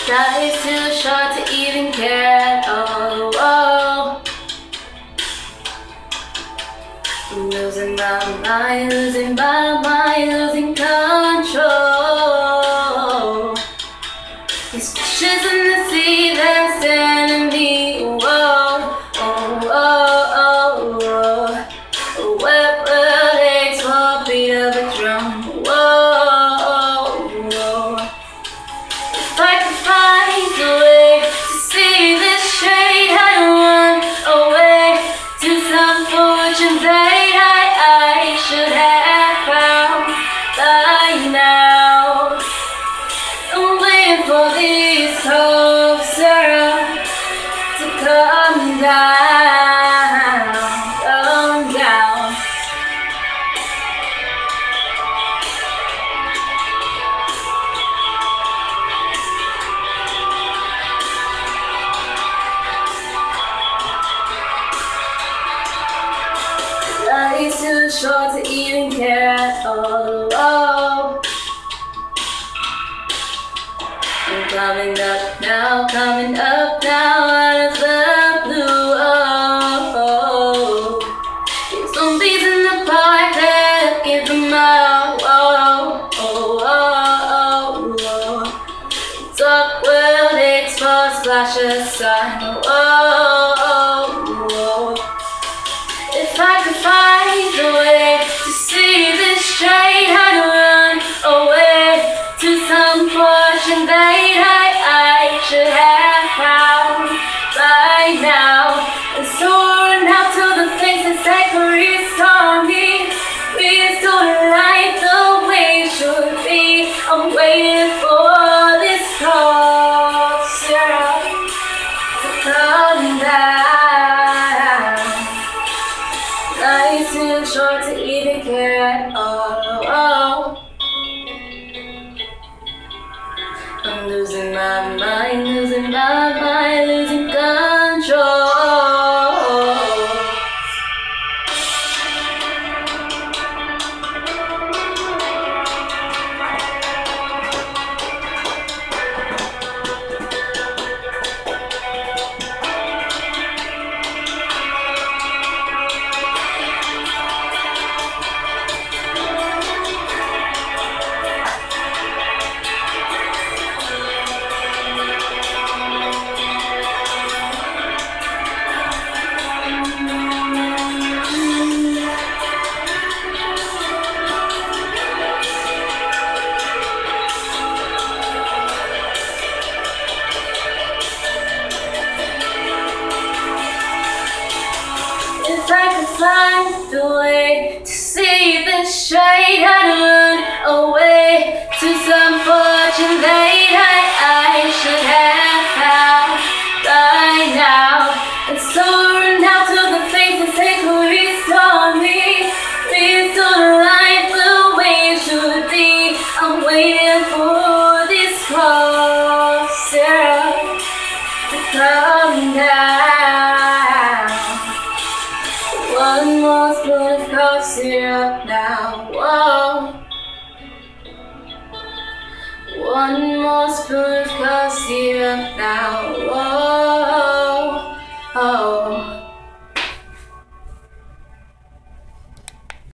Life's too short to even care. Oh, oh. I'm losing my mind, losing my mind, losing control. These fishes in the sea that's standing me. Whoa, oh, oh, oh, oh. Wet legs for a beat of a drum. Whoa, whoa. If I could find a way to see this shade, I'd run away to some fortune that I should have found by now. I'm waiting for these cold syrup to come down, come down. Life's too short to even care. Oh, oh. I'm coming up now, coming up now out of the blue. Oh, oh. There's zombies in the park that give them out. Oh, oh, oh, oh, oh. Dark world takes for a splash of sun. Oh, oh, oh. If I could find a way to see this shade, I'd run away to some fortune that I should have found by now. And soaring out to the faces that could restore me, restore life the way it should be. I'm waiting for this cold syrup to come down. Life's too short to even care. Oh, oh. I'm losing my mind, losing my mind, losing control. If I could find a way to see this shade, I'd run away to some fortune that I should have found by now. And soaring out to the faces that could restore me, restore life the way it should be. I'm waiting for this cold syrup to come down. One more spoon of cough syrup now. Whoa. One more spoon of cough syrup now.